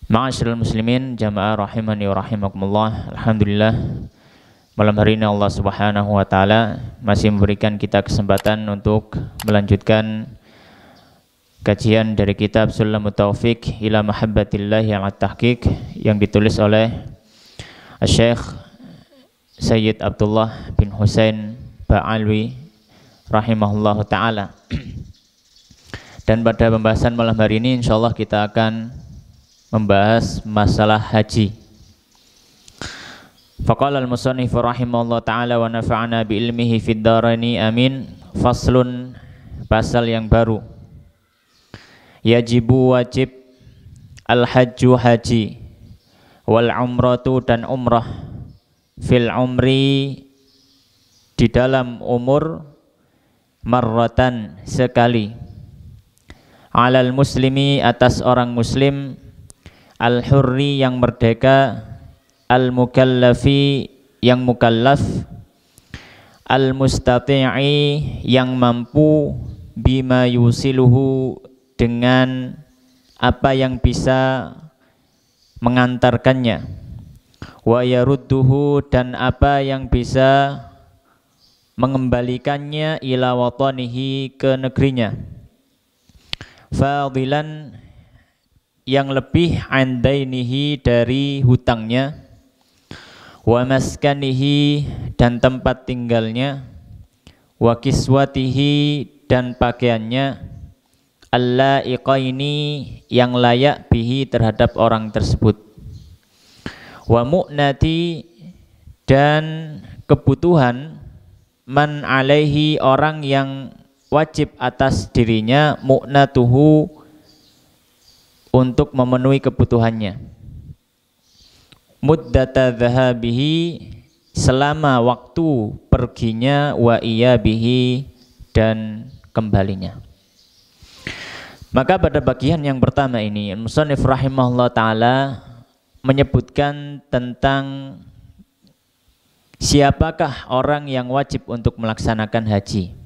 Ma'asyiral muslimin jamaah rahimani wa rahimakumullah. Alhamdulillah, malam hari ini Allah Subhanahu wa taala masih memberikan kita kesempatan untuk melanjutkan kajian dari kitab Sulamut Taufiq ila Mahabbatillahi ala Tahqiq yang ditulis oleh Syekh Sayyid Abdullah bin Husain Ba'alwi rahimahullahu taala. Dan pada pembahasan malam hari ini insyaallah kita akan membahas masalah haji. Faqala al-musannif rahimahullah ta'ala wa nafa'ana bi ilmihi fid daraini amin. Faslun, pasal yang baru. Yajibu wajib al-hajju haji wal umratu dan umrah fil umri di dalam umur marratan sekali alal muslimi atas orang muslim al-hurri yang merdeka, al-mukallafi yang mukallaf, al-mustati'i yang mampu, bima yusiluhu dengan apa yang bisa mengantarkannya, wa yarudduhu dan apa yang bisa mengembalikannya ila watanihi ke negerinya, fadilan yang lebih andainihi dari hutangnya, wa maskanihi dan tempat tinggalnya, wa kiswatihi dan pakaiannya, allaiqaini yang layak bihi terhadap orang tersebut, wa mu'nati dan kebutuhan man alaihi orang yang wajib atas dirinya mu'natuhu untuk memenuhi kebutuhannya, muddata dhahabihi selama waktu perginya, wa iyabihi dan kembalinya. Maka pada bagian yang pertama ini musannif rahimahullah ta'ala menyebutkan tentang siapakah orang yang wajib untuk melaksanakan haji.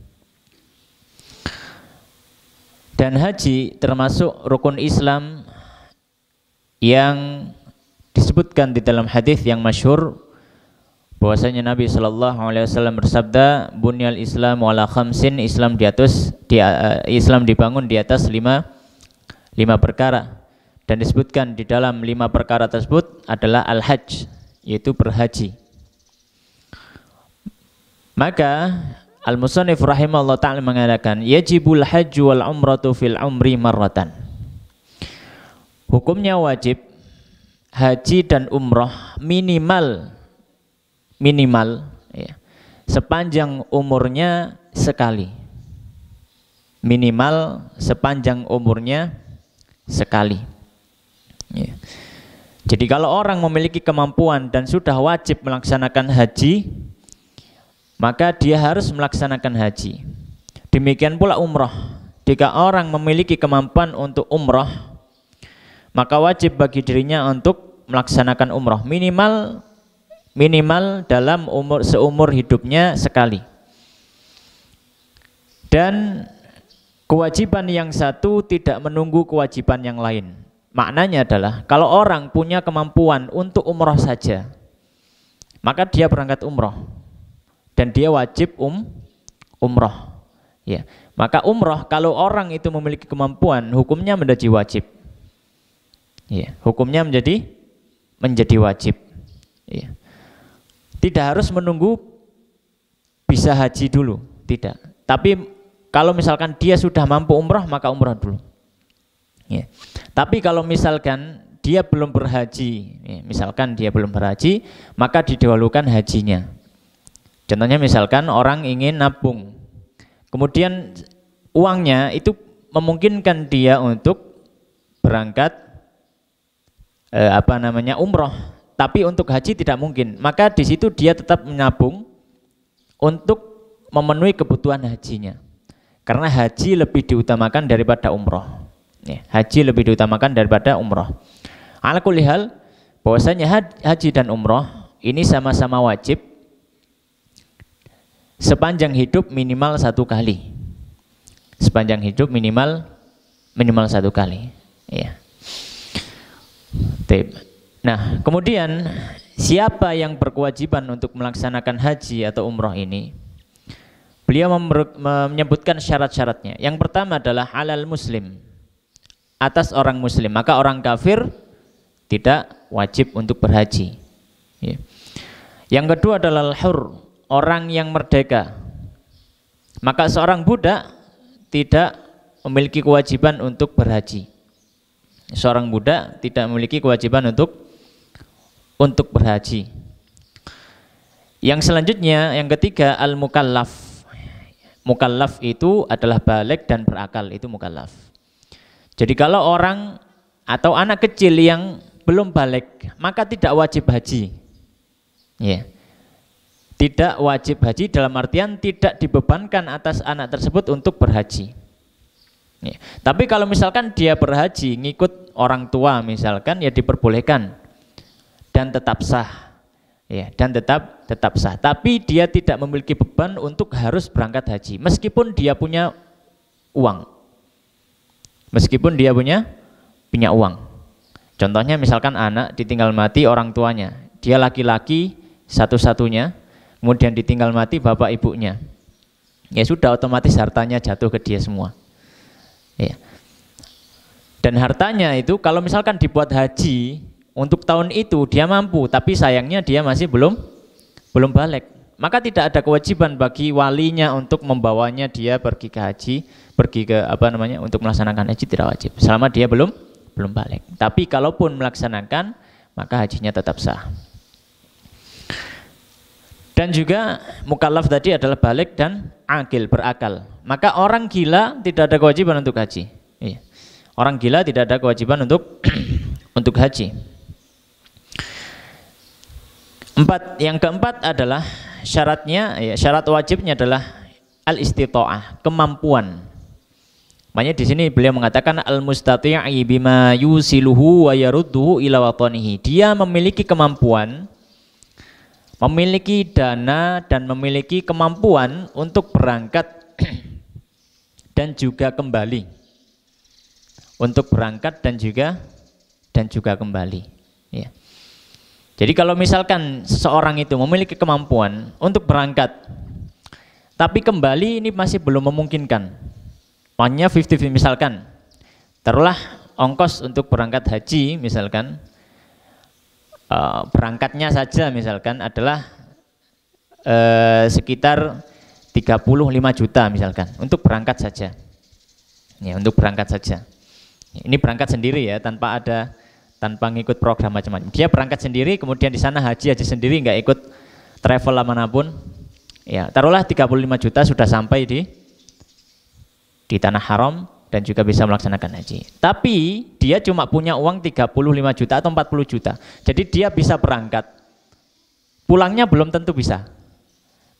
Dan haji termasuk rukun Islam yang disebutkan di dalam hadis yang masyhur bahwasanya Nabi Shallallahu Alaihi Wasallam bersabda, "Bunyal Islam ala khamsin." Islam dibangun di atas lima perkara, dan disebutkan di dalam 5 perkara tersebut adalah al-hajj, yaitu berhaji. Maka al-musannif rahimahullah ta'ala mengatakan yajibul hajju wal umratu fil umri marratan. Hukumnya wajib haji dan umrah minimal ya, sepanjang umurnya sekali. Minimal sepanjang umurnya sekali. Ya. Jadi kalau orang memiliki kemampuan dan sudah wajib melaksanakan haji, maka dia harus melaksanakan haji. Demikian pula umrah. Jika orang memiliki kemampuan untuk umrah, maka wajib bagi dirinya untuk melaksanakan umrah minimal dalam seumur hidupnya sekali. Dan kewajiban yang satu tidak menunggu kewajiban yang lain. Maknanya adalah kalau orang punya kemampuan untuk umrah saja, maka dia berangkat umrah dan dia wajib umrah. Ya, maka umrah kalau orang itu memiliki kemampuan, hukumnya menjadi wajib. Ya, hukumnya menjadi wajib. Ya. Tidak harus menunggu bisa haji dulu, tidak. Tapi kalau misalkan dia sudah mampu umrah, maka umrah dulu. Ya. Tapi kalau misalkan dia belum berhaji, maka didahulukan hajinya. Contohnya misalkan orang ingin nabung, kemudian uangnya itu memungkinkan dia untuk berangkat umrah, tapi untuk haji tidak mungkin. Maka di situ dia tetap menabung untuk memenuhi kebutuhan hajinya, karena haji lebih diutamakan daripada umrah. Ya, haji lebih diutamakan daripada umrah. Ala kulli hal, bahwasanya haji dan umrah ini sama-sama wajib sepanjang hidup minimal 1 kali. Sepanjang hidup minimal 1 kali. Ya. Baik. Nah, kemudian siapa yang berkewajiban untuk melaksanakan haji atau umroh ini? Beliau menyebutkan syarat-syaratnya. Yang pertama adalah halal muslim, atas orang muslim. Maka orang kafir tidak wajib untuk berhaji. Ya. Yang kedua adalah al-hur, orang yang merdeka. Maka seorang budak tidak memiliki kewajiban untuk berhaji. Seorang budak tidak memiliki kewajiban untuk berhaji. Yang selanjutnya, yang ketiga, al-mukallaf. Mukallaf itu adalah baligh dan berakal, itu mukallaf. Jadi kalau orang atau anak kecil yang belum baligh, maka tidak wajib haji. Ya. Tidak wajib haji dalam artian tidak dibebankan atas anak tersebut untuk berhaji. Ya. Tapi kalau misalkan dia berhaji ngikut orang tua misalkan, ya diperbolehkan dan tetap sah. Ya, dan tetap sah. Tapi dia tidak memiliki beban untuk harus berangkat haji meskipun dia punya uang. Meskipun dia punya uang. Contohnya misalkan anak ditinggal mati orang tuanya. Dia laki-laki satu-satunya, kemudian ditinggal mati bapak ibunya. Ya sudah, otomatis hartanya jatuh ke dia semua. Ya. Dan hartanya itu kalau misalkan dibuat haji untuk tahun itu dia mampu, tapi sayangnya dia masih belum balik. Maka tidak ada kewajiban bagi walinya untuk membawanya dia pergi ke haji, pergi ke untuk melaksanakan haji, tidak wajib selama dia belum balik. Tapi kalaupun melaksanakan, maka hajinya tetap sah. Dan juga mukallaf tadi adalah baligh dan akil, berakal. Maka orang gila tidak ada kewajiban untuk haji. Iya. Orang gila tidak ada kewajiban untuk untuk haji. Yang keempat adalah syaratnya, ya, syarat wajibnya adalah al-istita'ah, kemampuan. Makanya di sini beliau mengatakan al-mustati'i bima yusiluhu wa yarudduhu ila watanihi. Dia memiliki kemampuan, memiliki dana dan memiliki kemampuan untuk berangkat dan juga kembali. Untuk berangkat dan juga kembali. Ya. Jadi kalau misalkan seorang itu memiliki kemampuan untuk berangkat, tapi kembali ini masih belum memungkinkan. Makanya 50-50 misalkan, taruhlah ongkos untuk berangkat haji misalkan, berangkatnya saja misalkan adalah sekitar 35 juta misalkan, untuk berangkat saja. Ya, untuk berangkat saja. Ini berangkat sendiri ya, tanpa ngikut program macam-macam. Dia berangkat sendiri, kemudian di sana haji sendiri, nggak ikut travel manapun. Ya, taruhlah 35 juta sudah sampai di tanah haram dan juga bisa melaksanakan haji. Tapi dia cuma punya uang 35 juta atau 40 juta. Jadi dia bisa berangkat. Pulangnya belum tentu bisa.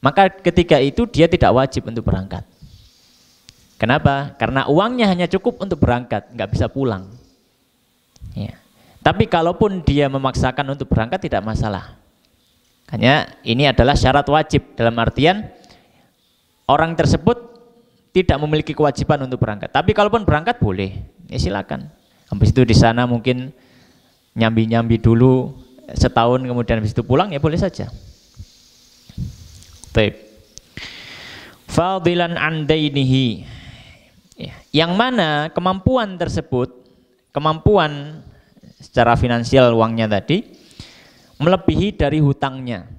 Maka ketika itu dia tidak wajib untuk berangkat. Kenapa? Karena uangnya hanya cukup untuk berangkat, nggak bisa pulang. Ya. Tapi kalaupun dia memaksakan untuk berangkat tidak masalah. Hanya ini adalah syarat wajib dalam artian orang tersebut tidak memiliki kewajiban untuk berangkat. Tapi kalaupun berangkat boleh, ya silakan. Habis itu di sana mungkin nyambi-nyambi dulu setahun, kemudian habis itu pulang, ya boleh saja. Baik. Fadilan an dainihi. Yang mana kemampuan tersebut, kemampuan secara finansial uangnya tadi melebihi dari hutangnya,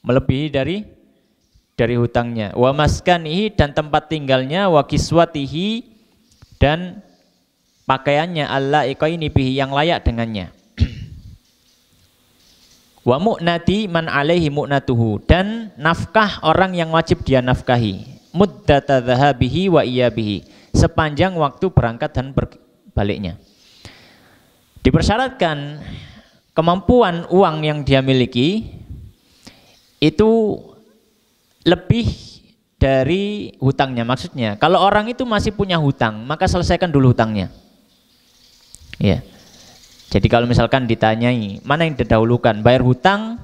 melebihi dari hutangnya, wa maskanihi dan tempat tinggalnya, wa kiswatihi dan pakaiannya, allaiqaini bihi yang layak dengannya, wa mu'nati man alaihi mu'natuhu dan nafkah orang yang wajib dia nafkahi, muddata dhahabihi wa iyabihi sepanjang waktu berangkat dan baliknya. Dipersyaratkan kemampuan uang yang dia miliki itu lebih dari hutangnya. Maksudnya kalau orang itu masih punya hutang, maka selesaikan dulu hutangnya. Ya. Jadi kalau misalkan ditanyai mana yang didahulukan, bayar hutang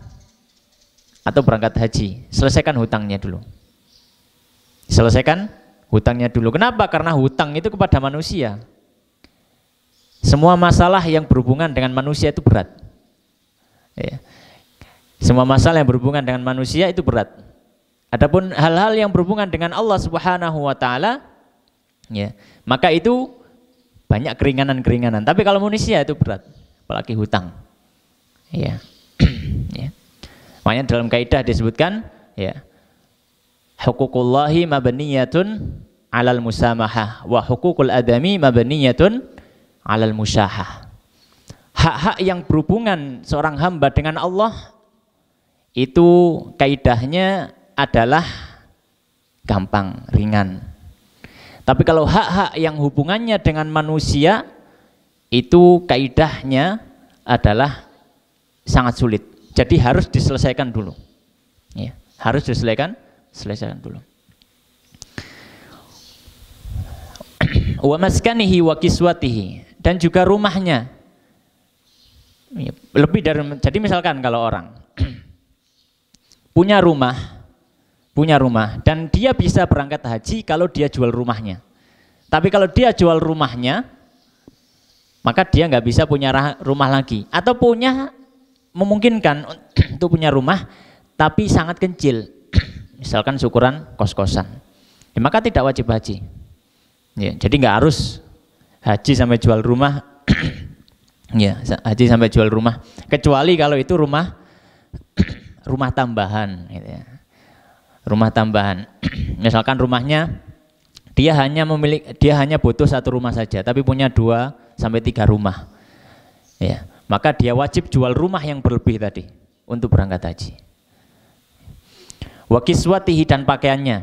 atau berangkat haji, selesaikan hutangnya dulu. Selesaikan hutangnya dulu. Kenapa? Karena hutang itu kepada manusia. Semua masalah yang berhubungan dengan manusia itu berat. Ya. Semua masalah yang berhubungan dengan manusia itu berat. Adapun hal-hal yang berhubungan dengan Allah Subhanahu wa taala, ya, maka itu banyak keringanan-keringanan. Tapi kalau manusia itu berat, apalagi hutang. Ya. Ya. Makanya dalam kaidah disebutkan, ya, huququllahi mabniyatun 'alal musamahah wa huququl adami mabniyatun 'alal musyahah. Hak-hak yang berhubungan seorang hamba dengan Allah itu kaidahnya adalah gampang, ringan. Tapi kalau hak-hak yang hubungannya dengan manusia itu kaidahnya adalah sangat sulit. Jadi harus diselesaikan dulu. Ya, harus selesaikan dulu. Wa maskanihi wa kiswatihi, dan juga rumahnya. Lebih dari, jadi misalkan kalau orang punya rumah dan dia bisa berangkat haji kalau dia jual rumahnya. Tapi kalau dia jual rumahnya, maka dia nggak bisa punya rumah lagi. Atau punya, memungkinkan untuk punya rumah tapi sangat kecil, misalkan syukuran kos-kosan, ya, maka tidak wajib haji. Ya, jadi nggak harus haji sampai jual rumah. Ya, haji sampai jual rumah, kecuali kalau itu rumah tambahan, gitu ya. Rumah tambahan. Misalkan rumahnya dia hanya butuh satu rumah saja, tapi punya 2 sampai 3 rumah. Ya, maka dia wajib jual rumah yang berlebih tadi untuk berangkat haji. Wa kiswatihi, dan pakaiannya.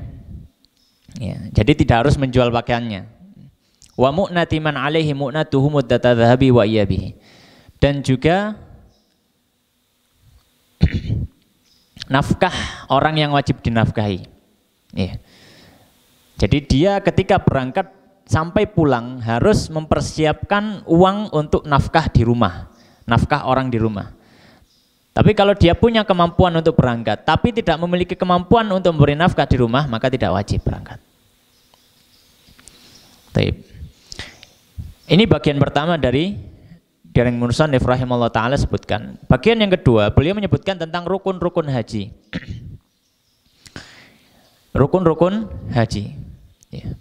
Ya, jadi tidak harus menjual pakaiannya. Wa mu'nati man alaihi mu'natuhu muddata dhahabi wa iyabihi. Dan juga nafkah orang yang wajib dinafkahi. Ya. Jadi dia ketika berangkat sampai pulang harus mempersiapkan uang untuk nafkah di rumah, nafkah orang di rumah. Tapi kalau dia punya kemampuan untuk berangkat, tapi tidak memiliki kemampuan untuk memberi nafkah di rumah, maka tidak wajib berangkat. Baik. Ini bagian pertama dari yang Musannif rahimahullah ta'ala sebutkan. Bagian yang kedua, beliau menyebutkan tentang rukun-rukun haji. Rukun-rukun haji. Ya.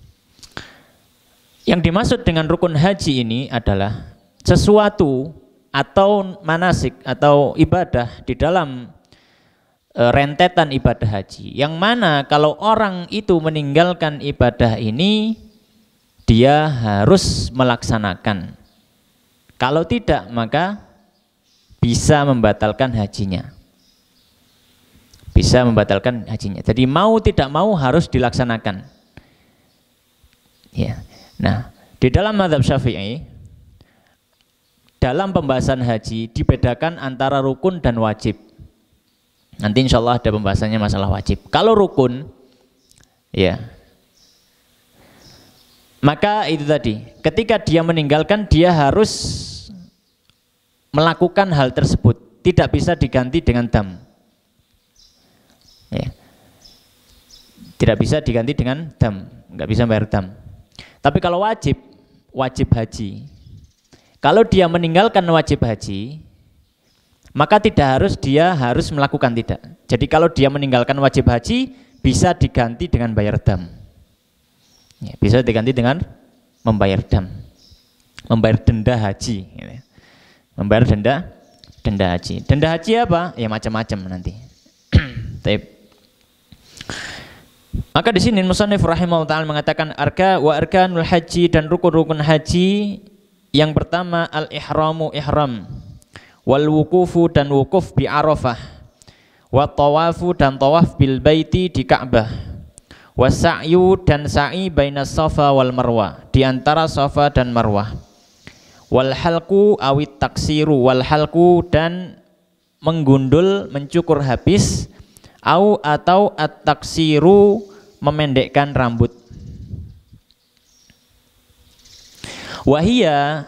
Yang dimaksud dengan rukun haji ini adalah sesuatu atau manasik atau ibadah di dalam rentetan ibadah haji, yang mana kalau orang itu meninggalkan ibadah ini dia harus melaksanakan. Kalau tidak, maka bisa membatalkan hajinya. Bisa membatalkan hajinya. Jadi mau tidak mau harus dilaksanakan. Ya. Nah, di dalam mazhab Syafi'i, dalam pembahasan haji dibedakan antara rukun dan wajib. Nanti insya Allah ada pembahasannya masalah wajib. Kalau rukun, ya, maka itu tadi, ketika dia meninggalkan dia harus melakukan hal tersebut, tidak bisa diganti dengan dam. Ya. Tidak bisa diganti dengan dam, nggak bisa bayar dam. Tapi kalau wajib haji, kalau dia meninggalkan wajib haji, maka dia harus melakukan tidak. Jadi kalau dia meninggalkan wajib haji, bisa diganti dengan bayar dam. Ya, bisa diganti dengan membayar dam, membayar denda haji. Gitu. Membayar denda haji. Denda haji apa? Ya macam-macam nanti. Maka di sini Musannif rahimahullah ta'ala mengatakan arkanul haji, dan rukun-rukun haji. Yang pertama al-ihramu, ihram, wal wukufu, dan wukuf bi Arafah, wa tawafu, dan tawaf bil baiti di Ka'bah, wa sa'yu, dan sa'i baina Safa wal Marwah, di antara Safa dan Marwah, wal halqu awit taksiru, wal halqu, dan menggundul, mencukur habis, atau at-taksiru, memendekkan rambut. Wahia,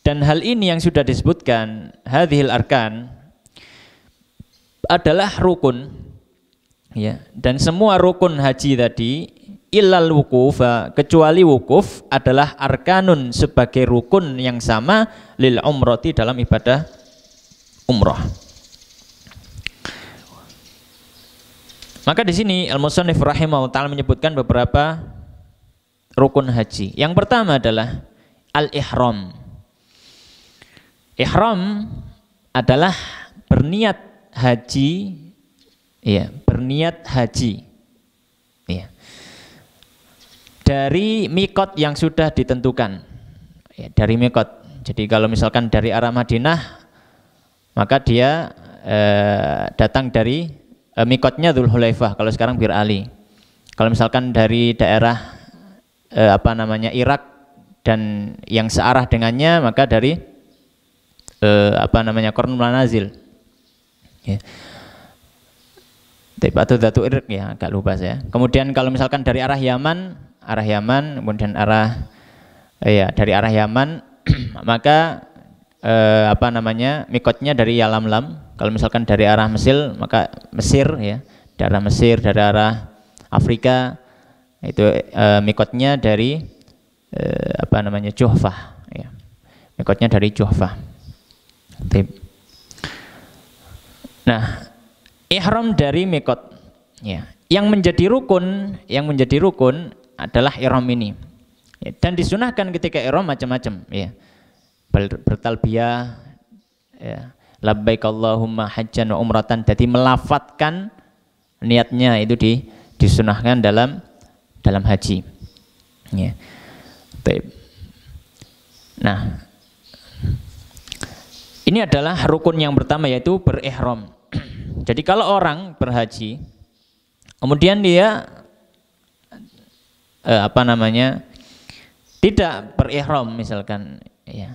dan hal ini yang sudah disebutkan, hadhil arkan, adalah rukun, ya, dan semua rukun haji tadi illal wukuf, kecuali wukuf adalah arkanun sebagai rukun yang sama lil umrati dalam ibadah umrah. Maka di sini al-musannif rahimahullah taala menyebutkan beberapa rukun haji. Yang pertama adalah al-ihram. Ihram adalah berniat haji, ya, berniat haji, ya, dari mikot yang sudah ditentukan, ya, dari mikot. Jadi kalau misalkan dari arah Madinah, maka dia datang dari mikotnya Dzulhulaifah, kalau sekarang Bir Ali. Kalau misalkan dari daerah Irak dan yang searah dengannya, maka dari Qarnul Manazil, ya. Atau Dzatu Irq, ya, agak lupa saya. Kemudian kalau misalkan dari arah Yaman, kemudian dari arah Yaman maka mikotnya dari Yalamlam. Kalau misalkan dari arah Mesir, maka Mesir, ya, dari arah Mesir, dari arah Afrika itu mikotnya dari Juhfah, ya. Mikotnya dari Juhfah. Nah, ihram dari mikot, ya. Yang menjadi rukun adalah ihram ini, ya. Dan disunahkan ketika ihram macam-macam, ya. Bertalbiyah, ya, labbaik Allahumma hajjan wa umratan. Jadi melafatkan niatnya itu disunahkan dalam haji, ya. Nah, ini adalah rukun yang pertama, yaitu berihram. Jadi kalau orang berhaji kemudian dia tidak berihram misalkan, ya,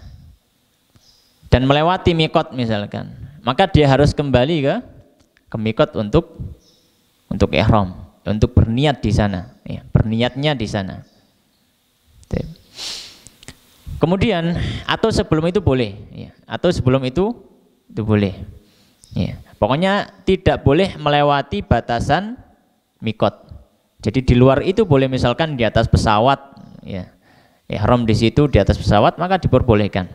dan melewati mikot misalkan, maka dia harus kembali ke mikot untuk ihram, untuk berniat di sana, ya, berniatnya di sana. Kemudian atau sebelum itu boleh, ya, atau sebelum itu boleh, ya. Pokoknya tidak boleh melewati batasan mikot. Jadi di luar itu boleh, misalkan di atas pesawat, ya, ihram di situ di atas pesawat, maka diperbolehkan.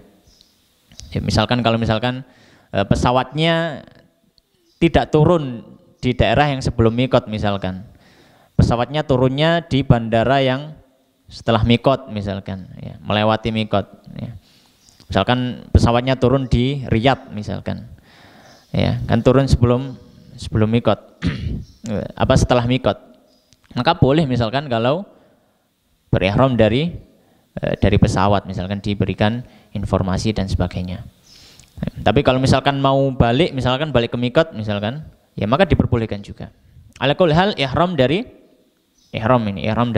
Ya, misalkan kalau pesawatnya tidak turun di daerah yang sebelum mikot, misalkan pesawatnya turunnya di bandara yang setelah mikot, misalkan, ya, melewati mikot, ya. Misalkan pesawatnya turun di Riyadh, misalkan, ya, kan turun sebelum mikot setelah mikot, maka boleh misalkan kalau berihram dari pesawat, misalkan diberikan informasi dan sebagainya. Tapi kalau misalkan mau balik, misalkan balik ke mikot, misalkan, ya, maka diperbolehkan juga. Ala kulli hal ihram dari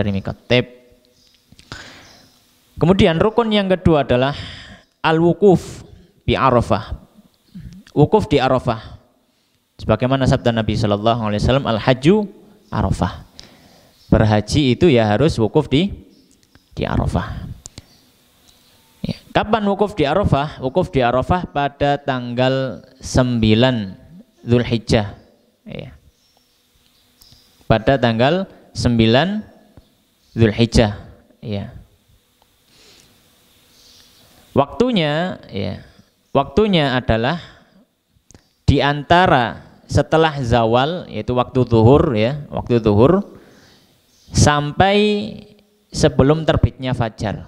mikot. Kemudian rukun yang kedua adalah al-wukuf bi Arafah. Wukuf di Arafah. Sebagaimana sabda Nabi sallallahu alaihi wasallam, al-hajju Arafah. Berhaji itu ya harus wukuf di Arafah. Ya. Kapan wukuf di Arafah? Wukuf di Arafah pada tanggal 9 Dzulhijjah, ya. Pada tanggal 9 Dzulhijjah, ya. Waktunya adalah di antara setelah zawal, yaitu waktu zuhur sampai sebelum terbitnya fajar.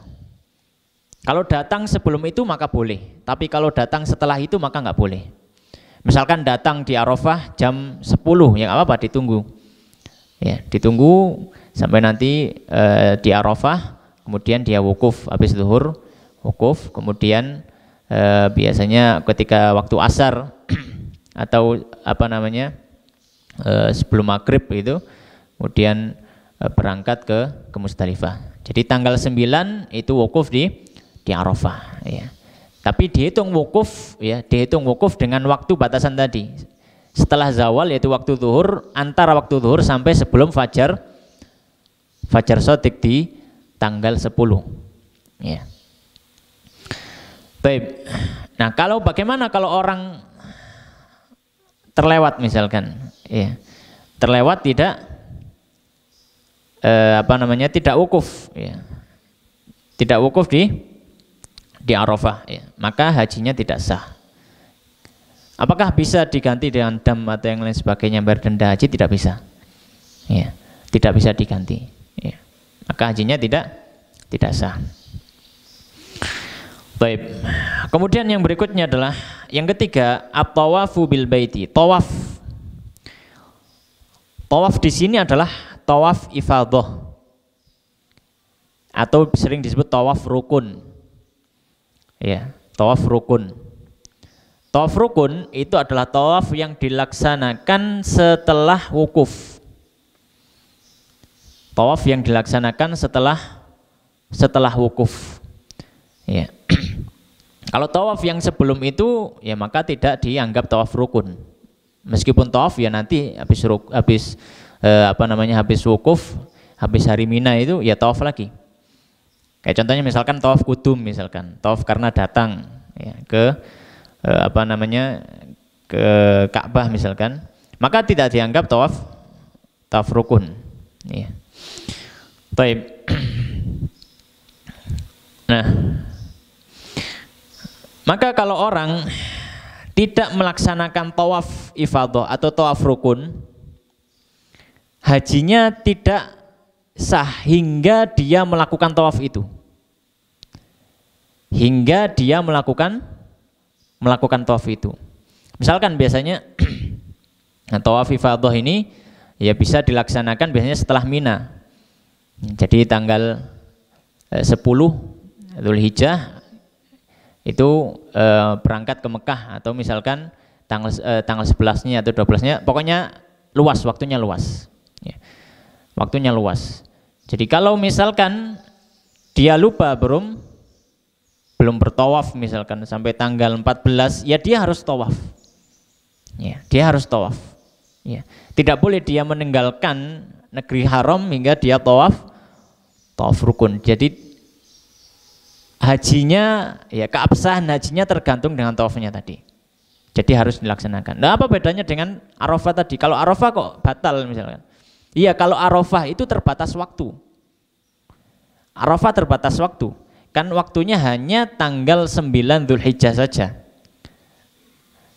Kalau datang sebelum itu maka boleh, tapi kalau datang setelah itu maka nggak boleh. Misalkan datang di Arafah jam 10, ya nggak apa-apa, ditunggu, ya, ditunggu sampai nanti di Arafah, kemudian dia wukuf, habis zuhur wukuf, kemudian biasanya ketika waktu asar atau sebelum maghrib itu, kemudian berangkat ke Musdalifah. Jadi tanggal 9 itu wukuf di Arafah, ya. Tapi dihitung wukuf dengan waktu batasan tadi. Setelah zawal, yaitu waktu zuhur, antara waktu zuhur sampai sebelum fajar shadiq di tanggal 10, ya. Baik. Nah, bagaimana kalau orang terlewat misalkan, ya, terlewat tidak tidak wukuf, ya. Tidak wukuf di Arafah, ya. Maka hajinya tidak sah. Apakah bisa diganti dengan dam atau yang lain sebagainya, bayar denda haji? Tidak bisa, ya. Tidak bisa diganti, ya. Maka hajinya tidak sah. Baik. Kemudian yang berikutnya adalah yang ketiga, at-tawafu bil baiti. Tawaf. Tawaf di sini adalah tawaf ifadhah atau sering disebut tawaf rukun. Ya, tawaf rukun. Tawaf rukun itu adalah tawaf yang dilaksanakan setelah wukuf. Tawaf yang dilaksanakan setelah wukuf. Ya. Kalau tawaf yang sebelum itu, ya maka tidak dianggap tawaf rukun. Meskipun tawaf ya nanti habis wukuf, habis hari Mina itu ya tawaf lagi. Kayak contohnya misalkan tawaf kudum, misalkan tawaf karena datang, ya, ke ke Ka'bah misalkan, maka tidak dianggap tawaf rukun, ya. Baik. Nah, maka kalau orang tidak melaksanakan tawaf ifadhah atau tawaf rukun, hajinya tidak sah hingga dia melakukan tawaf itu. Hingga dia melakukan tawaf itu. Misalkan biasanya tawaf ifadhah ini ya bisa dilaksanakan biasanya setelah Mina. Jadi tanggal 10 Dzulhijjah itu berangkat ke Mekah, atau misalkan tanggal 11-nya atau 12-nya, pokoknya luas, waktunya luas. Ya. Waktunya luas. Jadi kalau misalkan dia lupa belum bertawaf misalkan sampai tanggal 14, ya dia harus tawaf. Ya, dia harus tawaf. Ya. Tidak boleh dia meninggalkan negeri haram hingga dia tawaf rukun. Jadi hajinya, ya keabsahan hajinya tergantung dengan tawafnya tadi. Jadi harus dilaksanakan. Nah, apa bedanya dengan Arafah tadi? Kalau Arafah kok batal misalkan? Iya, kalau Arafah itu terbatas waktu. Arafah terbatas waktu. Kan waktunya hanya tanggal 9 Dzulhijjah saja.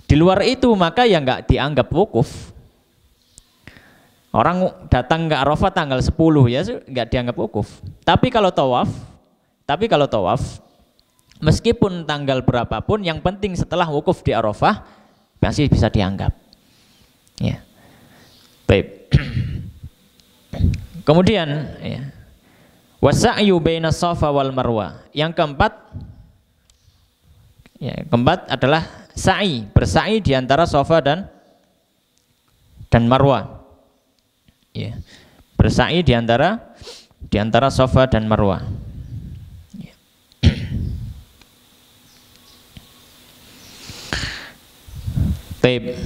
Di luar itu maka ya nggak dianggap wukuf. Orang datang ke Arafah tanggal 10 ya nggak dianggap wukuf. Tapi kalau tawaf, meskipun tanggal berapapun, yang penting setelah wukuf di Arafah masih bisa dianggap. Ya. Baik. Kemudian ya, wasa'yu baina Safa wal Marwah. Yang keempat adalah sa'i, bersa'i di antara Safa dan Marwah. Ya. Bersa'i di antara Safa dan Marwah. Ya. Baik.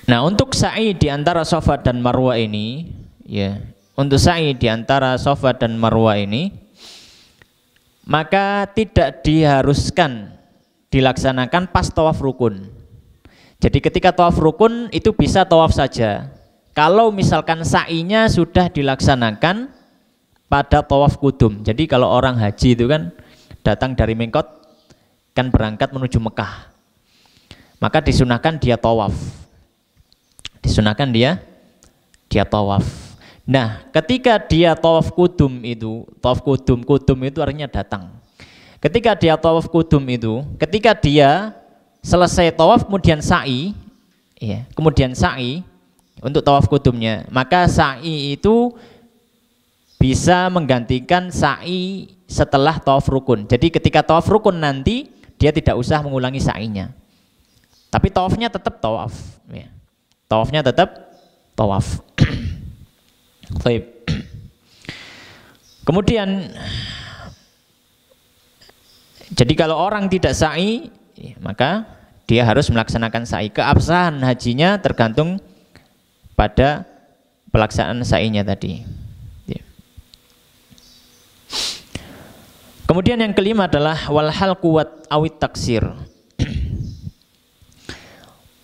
Nah, untuk sa'i di antara Safa dan Marwah ini, ya, untuk sa'i di antara Safa dan Marwah ini, maka tidak diharuskan dilaksanakan pas tawaf rukun. Jadi ketika tawaf rukun itu bisa tawaf saja. Kalau misalkan sa'inya sudah dilaksanakan pada tawaf kudum. Jadi kalau orang haji itu kan datang dari Mekot, kan berangkat menuju Mekah, maka disunahkan dia tawaf. Disunahkan dia tawaf. Nah, ketika dia tawaf kudum itu, kudum itu artinya datang. Ketika dia tawaf kudum itu, ketika dia selesai tawaf kemudian sa'i, ya, kemudian sa'i untuk tawaf kudumnya, maka sa'i itu bisa menggantikan sa'i setelah tawaf rukun. Jadi ketika tawaf rukun nanti dia tidak usah mengulangi sa'inya, tapi tawafnya tetap tawaf, ya. Tawafnya tetap tawaf. Baik. Kemudian jadi kalau orang tidak sa'i, maka dia harus melaksanakan sa'i. Keabsahan hajinya tergantung pada pelaksanaan sa'inya tadi. Ya. Kemudian yang kelima adalah wal halqu awit taksir.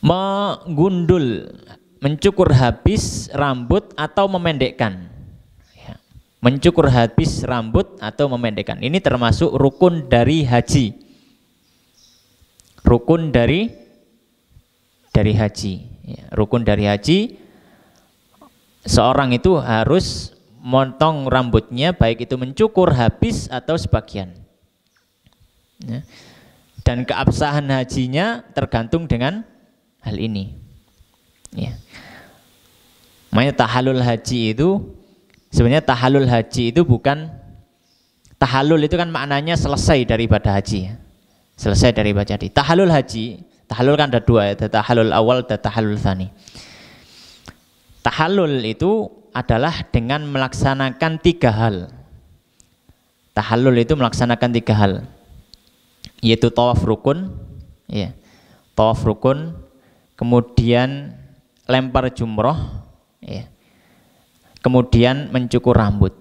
Menggundul, mencukur habis rambut atau memendekkan. mencukur habis rambut atau memendekkan. Ini termasuk rukun dari haji. Rukun dari haji. Ya, rukun dari haji, seorang itu harus motong rambutnya, baik itu mencukur habis atau sebagian. Ya. Dan keabsahan hajinya tergantung dengan hal ini. Ya. Makanya tahallul haji itu sebenarnya tahallul haji itu bukan tahallul itu kan maknanya selesai dari ibadah haji. Ya. Selesai dari ibadah haji. Tahallul haji, tahallul kan ada dua, ada tahallul awal dan tahallul tsani. Tahallul itu adalah dengan melaksanakan 3 hal. Tahallul itu melaksanakan 3 hal, yaitu tawaf rukun, ya, tawaf rukun, kemudian lempar jumroh, ya, kemudian mencukur rambut.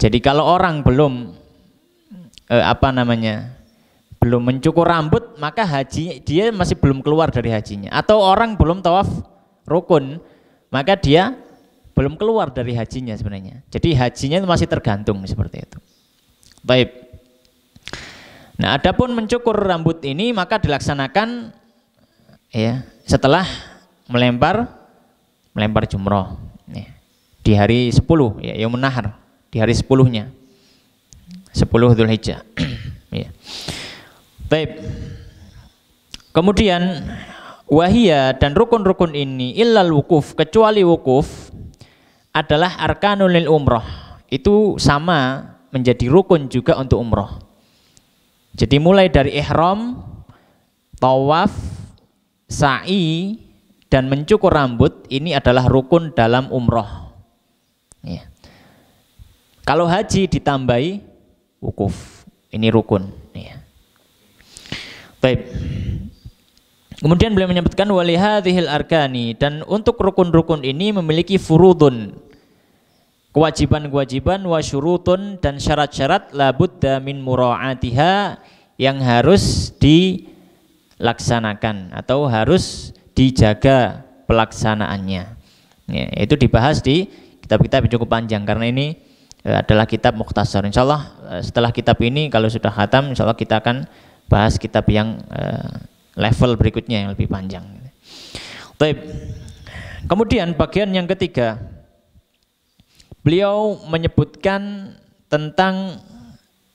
Jadi kalau orang belum belum mencukur rambut, maka haji dia masih belum keluar dari hajinya. Atau orang belum tawaf rukun, maka dia belum keluar dari hajinya sebenarnya. Jadi hajinya itu masih tergantung seperti itu. Baik. Nah, adapun mencukur rambut ini maka dilaksanakan ya setelah melempar jumroh ya, di hari 10 ya, Yaumun Nahar, di hari 10-nya. 10 Dzulhijjah. Ya. Baik. Kemudian wahia dan rukun-rukun ini illal wukuf, kecuali wukuf adalah arkanul lil umroh. Itu sama menjadi rukun juga untuk umroh. Jadi mulai dari ihram, tawaf, sa'i dan mencukur rambut ini adalah rukun dalam umroh. Ya. Kalau haji ditambahi wukuf, ini rukun. Ya. Baik. Kemudian beliau menyebutkan walihadhil arkani, dan untuk rukun-rukun ini memiliki furudun, kewajiban-kewajiban, wa syurutun, dan syarat-syarat labudda min mura'atiha, yang harus dilaksanakan atau harus dijaga pelaksanaannya. Ya, itu dibahas di kitab-kitab yang cukup panjang karena ini adalah kitab mukhtasar. Insyaallah setelah kitab ini kalau sudah khatam, insyaallah kita akan bahas kitab yang level berikutnya yang lebih panjang. Baik. Kemudian bagian yang ketiga, beliau menyebutkan tentang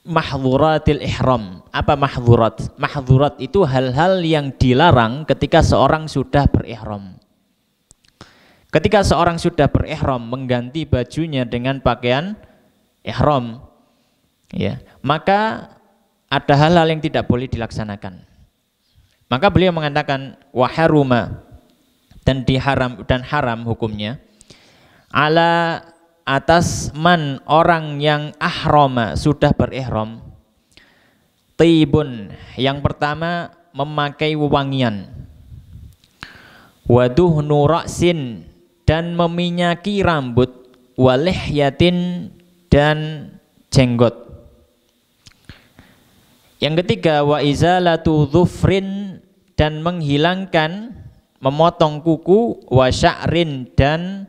mahdhuratil ihram. Apa mahdhurat? Mahdhurat itu hal-hal yang dilarang ketika seorang sudah berihram. Ketika seorang sudah berihram, mengganti bajunya dengan pakaian ihram, ya, maka ada hal-hal yang tidak boleh dilaksanakan. Maka beliau mengatakan waharuma, dan haram hukumnya ala atas man orang yang ahrama sudah berihram, tibun, yang pertama memakai wewangian, waduhnu ra'sin, dan meminyaki rambut, walihyatin, dan jenggot. Yang ketiga wa izalatu dhufrin, dan menghilangkan, memotong kuku, wa sya'rin, dan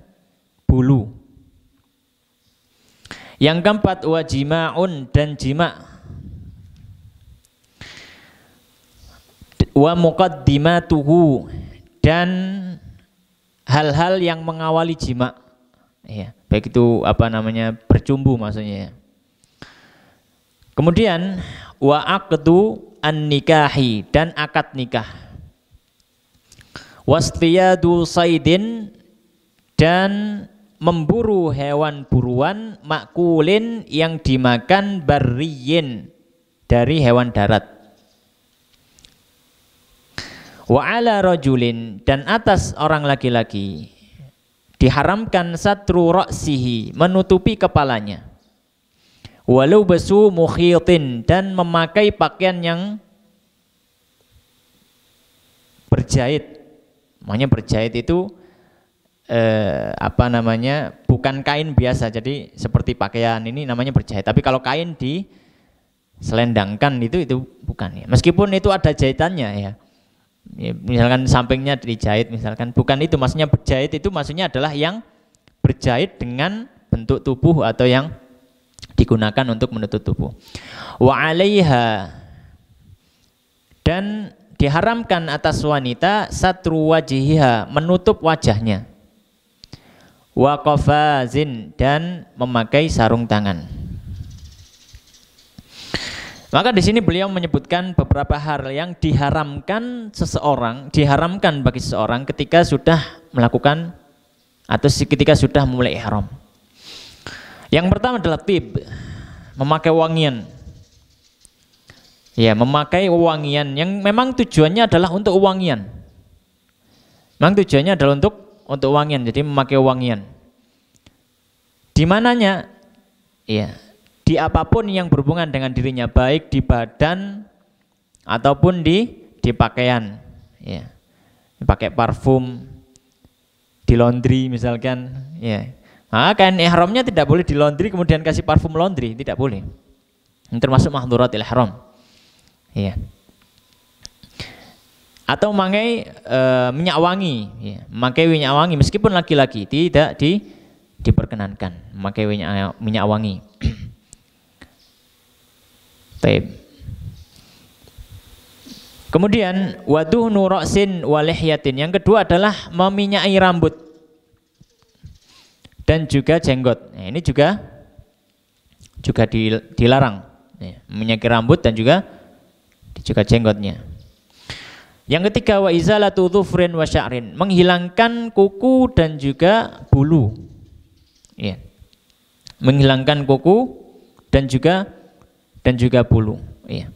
bulu. Yang keempat wa jima'un, dan jima', wa muqaddimatuhu, dan hal-hal yang mengawali jima', ya, baik itu bercumbu maksudnya. Kemudian wa aqdu an-nikahi, dan akad nikah, wastiyadu saidin, dan memburu hewan buruan, makulin, yang dimakan, barriyin, dari hewan darat, wa ala rajulin, dan atas orang laki-laki diharamkan satru ra'sihi, menutupi kepalanya, walau basu mukhitin, dan memakai pakaian yang berjahit. Makanya berjahit itu bukan kain biasa, jadi seperti pakaian ini namanya berjahit. Tapi kalau kain diselendangkan itu bukan ya. Meskipun itu ada jahitannya ya. Ya, misalkan sampingnya dijahit misalkan, bukan itu maksudnya. Berjahit itu maksudnya adalah yang berjahit dengan bentuk tubuh atau yang digunakan untuk menutup tubuh. Wa 'alaiha, dan diharamkan atas wanita satru wajhiha, menutup wajahnya. Wa qafazin, dan memakai sarung tangan. Maka di sini beliau menyebutkan beberapa hal yang diharamkan bagi seseorang ketika sudah melakukan atau ketika sudah memulai ihram. Yang pertama adalah tib, memakai wangian. Ya, memakai wangian yang memang tujuannya adalah untuk wangian. Memang tujuannya adalah untuk wangian, jadi memakai wangian. Di mananya? Ya, di apapun yang berhubungan dengan dirinya, baik di badan ataupun di pakaian. Ya, pakai parfum, di laundry misalkan. Ya, nah, kain ihramnya tidak boleh di laundry kemudian kasih parfum laundry, tidak boleh. Ini termasuk mahdhuratil ihram. Ya. Atau memakai minyak wangi, ya. Memakai minyak wangi meskipun laki-laki tidak diperkenankan memakai minyak wangi. Baik. Kemudian waduhnu ra'sin wa lihyatin. Yang kedua adalah meminyaki rambut dan juga jenggot. Nah, ini juga dilarang. Ya, meminyaki rambut dan juga jenggotnya. Yang ketiga wa izalatu dhufrin wa sya'rin, menghilangkan kuku dan juga bulu. Ya. Menghilangkan kuku dan juga bulu. Ya.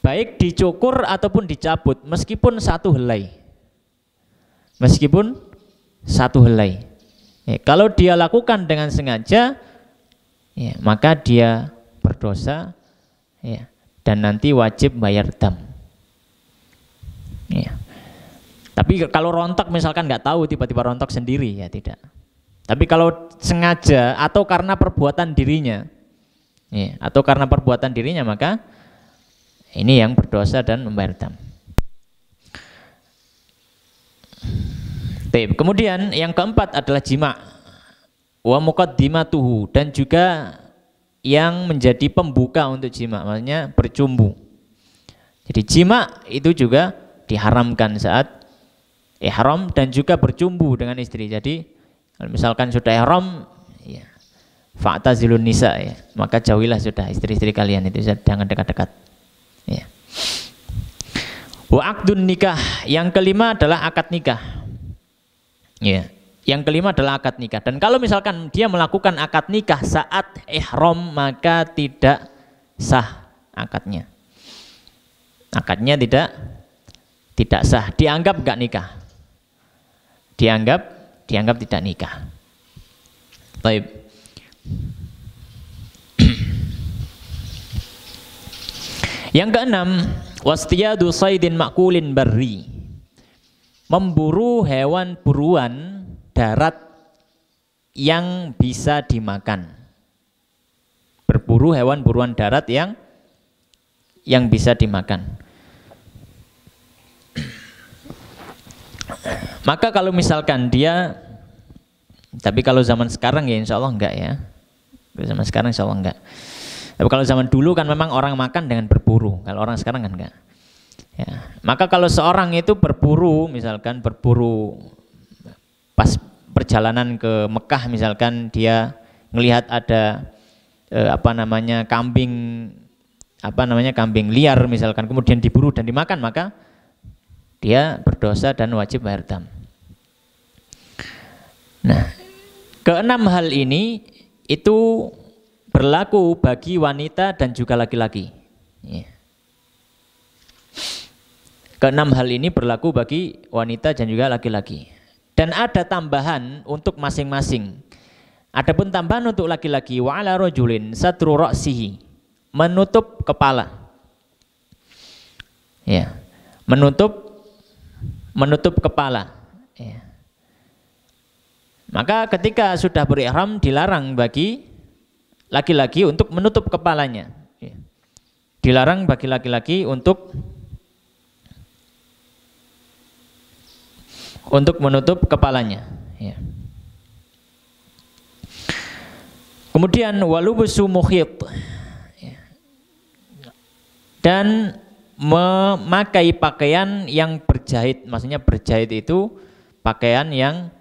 Baik dicukur ataupun dicabut meskipun satu helai. Meskipun satu helai. Ya, kalau dia lakukan dengan sengaja, ya, maka dia berdosa, ya, dan nanti wajib bayar dam. Ya. Tapi kalau rontok misalkan nggak tahu tiba-tiba rontok sendiri, ya tidak. Tapi kalau sengaja atau karena perbuatan dirinya, ya, maka ini yang berdosa dan membayar dam. Kemudian yang keempat adalah jima, wa muqaddimatuhu, dan juga yang menjadi pembuka untuk jima, maksudnya bercumbu. Jadi jima itu juga diharamkan saat ihram dan juga bercumbu dengan istri. Jadi kalau misalkan sudah ihram, ya, fa'tazilun nisa, ya, maka jauhilah sudah istri-istri kalian itu, jangan dekat-dekat. Ya. Wa aqdun nikah, yang kelima adalah akad nikah. Ya. Yang kelima adalah akad nikah. Dan kalau misalkan dia melakukan akad nikah saat ihram, maka tidak sah akadnya. Akadnya tidak sah, dianggap enggak nikah. Dianggap tidak nikah. Baik. Yang keenam, wastiyadu saydin makulin barri, memburu hewan buruan darat yang bisa dimakan. Berburu hewan buruan darat yang bisa dimakan. Maka kalau misalkan dia, tapi kalau zaman sekarang ya insya Allah enggak ya. Zaman sekarang insya Allah enggak. Tapi kalau zaman dulu kan memang orang makan dengan berburu. Kalau orang sekarang kan enggak. Ya. Maka kalau seorang itu berburu, misalkan berburu pas perjalanan ke Mekah, misalkan dia melihat ada kambing liar misalkan, kemudian diburu dan dimakan, maka dia berdosa dan wajib bayar dam. Nah, keenam hal ini itu berlaku bagi wanita dan juga laki-laki. Ya. Keenam hal ini berlaku bagi wanita dan juga laki-laki. Dan ada tambahan untuk masing-masing. Adapun tambahan untuk laki-laki, wa ala rajulin satru ra'sihi, menutup kepala. Ya. Menutup kepala. Ya. Maka ketika sudah berihram dilarang bagi laki-laki untuk menutup kepalanya. Ya. Dilarang bagi laki-laki untuk menutup kepalanya. Ya. Kemudian walubusu mukhit, dan memakai pakaian yang berjahit. Maksudnya berjahit itu pakaian yang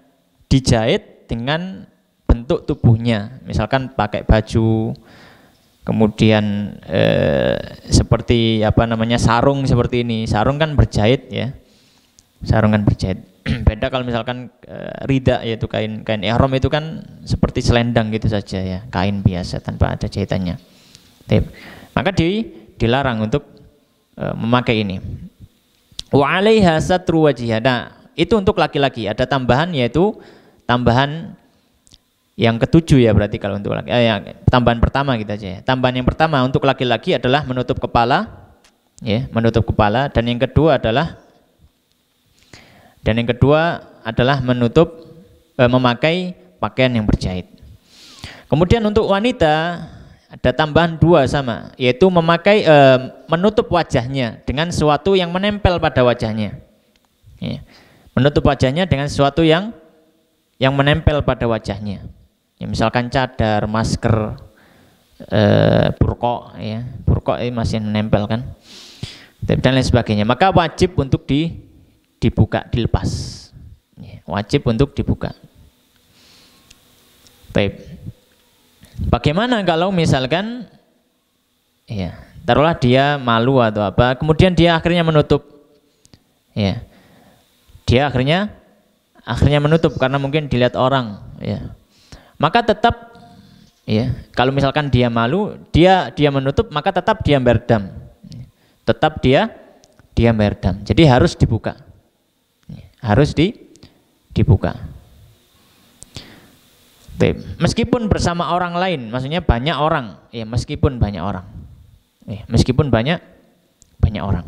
dijahit dengan bentuk tubuhnya. Misalkan pakai baju, kemudian seperti apa namanya, sarung seperti ini. Sarung kan berjahit ya. Sarung kan berjahit. Beda kalau misalkan rida, yaitu kain ihram, itu kan seperti selendang gitu saja ya, kain biasa tanpa ada jahitannya. Maka dilarang untuk memakai ini. Wa 'alaiha satru wajhiha. Nah, itu untuk laki-laki. Ada tambahan, yaitu tambahan yang ketujuh ya, berarti kalau untuk laki, tambahan pertama kita aja ya. Tambahan yang pertama untuk laki-laki adalah menutup kepala, ya, menutup kepala, dan yang kedua adalah menutup memakai pakaian yang berjahit. Kemudian untuk wanita ada tambahan dua sama, yaitu memakai menutup wajahnya dengan sesuatu yang menempel pada wajahnya. Ya. Menutup wajahnya dengan sesuatu yang menempel pada wajahnya. Ya, misalkan cadar, masker, burqa, ya, burqa ini masih menempel kan, dan lain sebagainya. Maka wajib untuk dibuka, dilepas. Ya, wajib untuk dibuka. Baik. Bagaimana kalau misalkan, ya, taruhlah dia malu atau apa, kemudian dia akhirnya menutup, ya, dia akhirnya menutup karena mungkin dilihat orang, ya. Maka tetap, ya, kalau misalkan dia malu, dia menutup, maka tetap dia berdam, tetap dia berdam. Jadi harus dibuka, harus dibuka. Meskipun bersama orang lain, maksudnya banyak orang, ya, meskipun banyak orang, ya, meskipun banyak orang.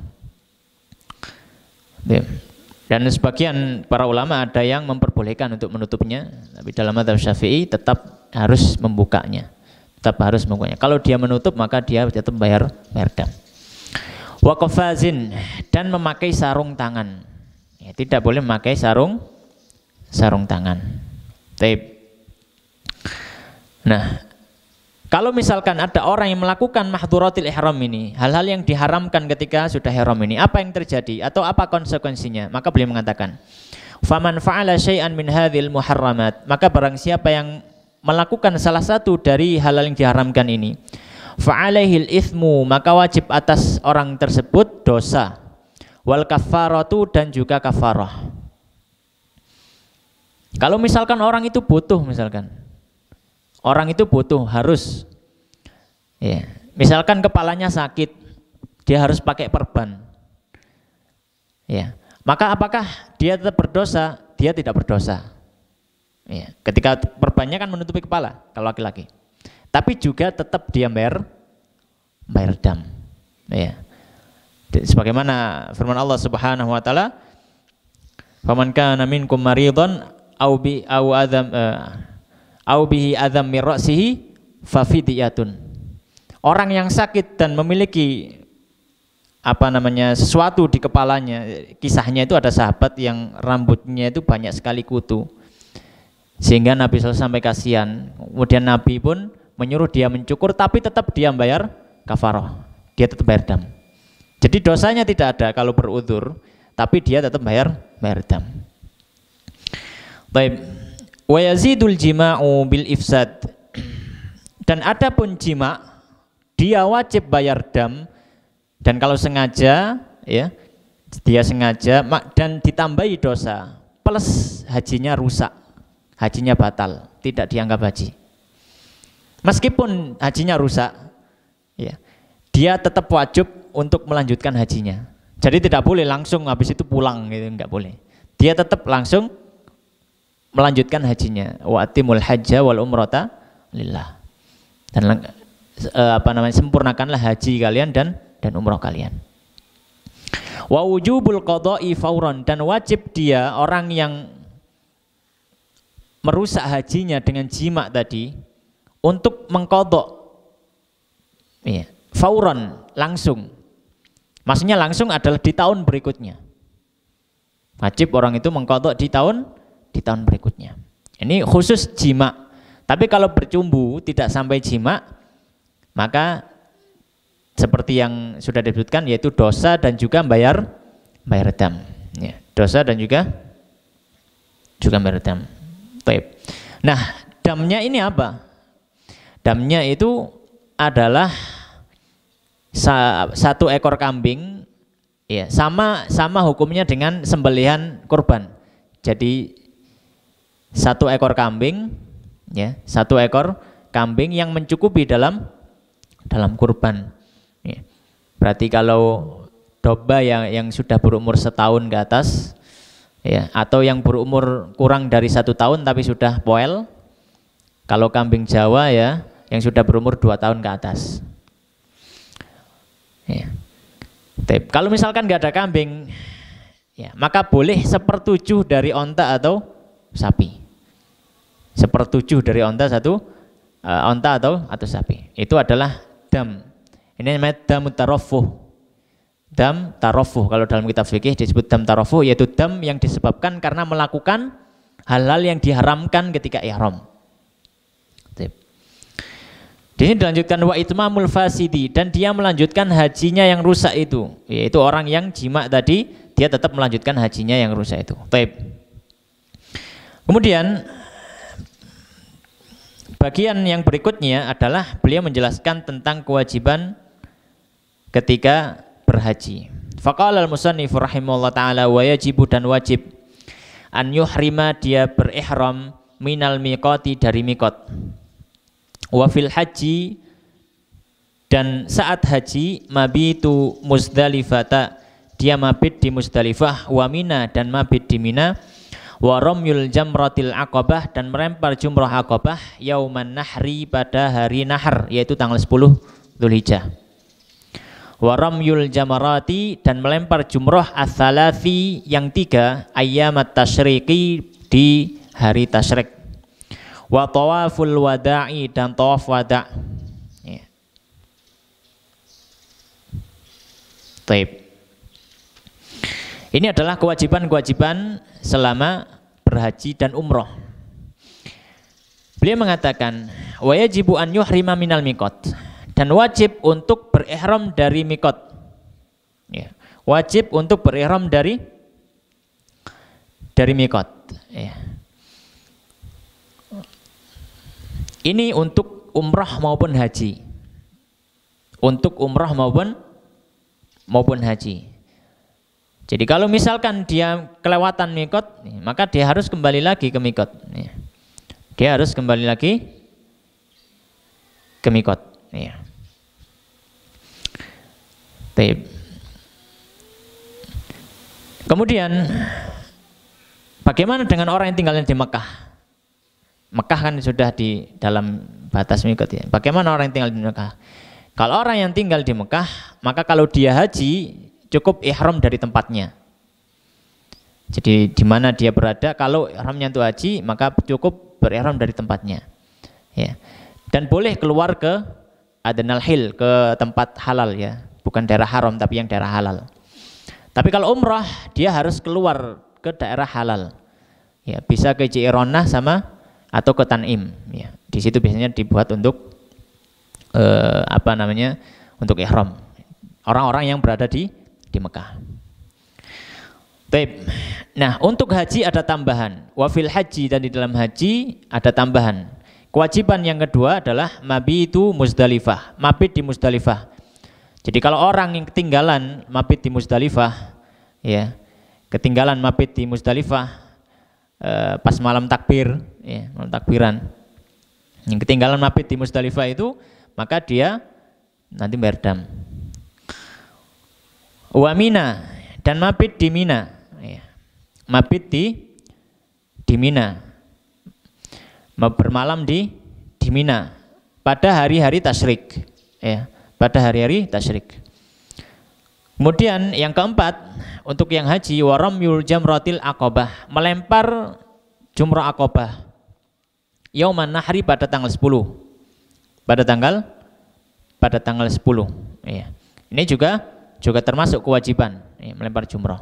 Dan sebagian para ulama ada yang memperbolehkan untuk menutupnya, tapi dalam mazhab Syafi'i tetap harus membukanya, Kalau dia menutup maka dia tetap bayar dam. Wa qafazin, dan memakai sarung tangan, ya, tidak boleh memakai sarung tangan. Nah, kalau misalkan ada orang yang melakukan mahdhuratil ihram ini, hal-hal yang diharamkan ketika sudah ihram ini, apa yang terjadi atau apa konsekuensinya? Maka beliau mengatakan, faman fa'ala syai'an min hadhil muharramat, maka barang siapa yang melakukan salah satu dari hal-hal yang diharamkan ini, fa'alaihil ithmu, maka wajib atas orang tersebut dosa, wal kafaratu, dan juga kafarah. Kalau misalkan orang itu butuh, harus, ya, misalkan kepalanya sakit, dia harus pakai perban, ya, maka apakah dia tetap berdosa? Dia tidak berdosa, ya, ketika perbannya kan menutupi kepala kalau laki-laki, tapi juga tetap dia bayar dam, ya. Sebagaimana firman Allah Subhanahu wa taala, faman kana minkum maridhan au bihi adzam min ra'sihi fa fidyatun. Orang yang sakit dan memiliki sesuatu di kepalanya, kisahnya itu ada sahabat yang rambutnya itu banyak sekali kutu, sehingga Nabi SAW sampai kasihan. Kemudian Nabi pun menyuruh dia mencukur, tapi tetap dia bayar kafarah, dia tetap bayar dam. Jadi dosanya tidak ada kalau berudzur, tapi dia tetap bayar dam. Baik. Wa yazidul jima'u bil ifsad, dan adapun jima' dia wajib bayar dam, dan kalau sengaja, ya, dia sengaja dan ditambahi dosa plus hajinya rusak, hajinya batal, tidak dianggap haji. Meskipun hajinya rusak, ya, dia tetap wajib untuk melanjutkan hajinya. Jadi tidak boleh langsung habis itu pulang gitu, enggak boleh. Dia tetap langsung melanjutkan hajinya. Wa atimul hajja wal umrata lillah. Dan sempurnakanlah haji kalian dan umrah kalian. Wa wujubul qada'i fauran, dan wajib dia, orang yang merusak hajinya dengan jima tadi, untuk mengqadha, ya, fauran, langsung. Maksudnya langsung adalah di tahun berikutnya. Wajib orang itu mengqadha di tahun berikutnya. Ini khusus jima. Tapi kalau bercumbu tidak sampai jima, maka seperti yang sudah disebutkan yaitu dosa dan juga bayar dam. Ya, dosa dan juga bayar dam. Baik. Nah, damnya ini apa? Damnya itu adalah satu ekor kambing, ya, sama hukumnya dengan sembelihan kurban. Jadi satu ekor kambing, ya, satu ekor kambing yang mencukupi dalam kurban. Ya. Berarti kalau domba yang sudah berumur setahun ke atas, ya, atau yang berumur kurang dari 1 tahun tapi sudah poel. Kalau kambing Jawa ya, yang sudah berumur 2 tahun ke atas. Ya. Kalau misalkan nggak ada kambing, ya, maka boleh 1/7 dari onta atau sapi. 1/7 dari onta atau sapi. Itu adalah dam. Ini namanya dam tarofuh. Dam tarofuh, kalau dalam kitab fikih disebut dam tarofuh, yaitu dam yang disebabkan karena melakukan hal-hal yang diharamkan ketika ihram. Di sini dilanjutkan wa itmamul fasidi, dan dia melanjutkan hajinya yang rusak itu, yaitu orang yang jima tadi, dia tetap melanjutkan hajinya yang rusak itu. Baik. Kemudian bagian yang berikutnya adalah beliau menjelaskan tentang kewajiban ketika berhaji. Faqala al-musannif rahimahullah ta'ala wa yajibu, dan wajib an yuhrima, dia berihram minal miqati, dari miqat. Wa fil haji, dan saat haji, mabitu Muzdalifata, dia mabit di Muzdalifah, wa Mina, dan mabit di Mina, wa ramyul jamratil aqabah, dan melempar jumrah aqabah, yauman nahri, pada hari nahar, yaitu tanggal 10 Dzulhijjah. Wa ramyul jamarati, dan melempar jumrah ats-tsalathi, yang 3, ayyamat tasyriqi, di hari tasyrik. Wa tawaful wada'i, dan tawaf wada'. Ya. Taib. Ini adalah kewajiban-kewajiban selama berhaji dan umroh. Beliau mengatakan wa yajibu an yuhrima minal miqat, dan wajib untuk berihram dari miqat. Ya. Wajib untuk berihram dari miqat. Ya. Ini untuk umrah maupun haji. Untuk umrah maupun haji. Jadi kalau misalkan dia kelewatan mikot, maka dia harus kembali lagi ke mikot. Dia harus kembali lagi ke mikot. Kemudian bagaimana dengan orang yang tinggalnya di Mekah? Mekah kan sudah di dalam batas mikot ya. Bagaimana orang yang tinggal di Mekah? Kalau orang yang tinggal di Mekah, maka kalau dia haji cukup ihram dari tempatnya. Jadi di mana dia berada, kalau ihramnya untuk haji, maka cukup berihram dari tempatnya. Ya. Dan boleh keluar ke Adnal Hil, ke tempat halal ya, bukan daerah haram tapi yang daerah halal. Tapi kalau umrah dia harus keluar ke daerah halal. Ya, bisa ke Ji'ronah sama atau ke Tan'im ya. Di situ biasanya dibuat untuk untuk ihram. Orang-orang yang berada di Mekah. Baik. Nah, untuk haji ada tambahan. Wa fil haji, dan di dalam haji ada tambahan. Kewajiban yang kedua adalah mabitu Muzdalifah, mabit di Muzdalifah. Jadi kalau orang yang ketinggalan mabit di Muzdalifah ya, ketinggalan mabit di Muzdalifah pas malam takbir ya, malam takbiran, yang ketinggalan mabit di Muzdalifah itu, maka dia nanti berdam. Wa Mina, dan mabit di Mina ya. Mabit di Mina, bermalam di Mina pada hari-hari tasyrik ya, pada hari-hari tasyrik. Kemudian yang keempat, untuk yang haji, waramyul jamratil aqabah, melempar jumrah aqabah yauman nahri, pada tanggal 10. Pada tanggal 10 ya. Ini juga termasuk kewajiban ya, melempar jumrah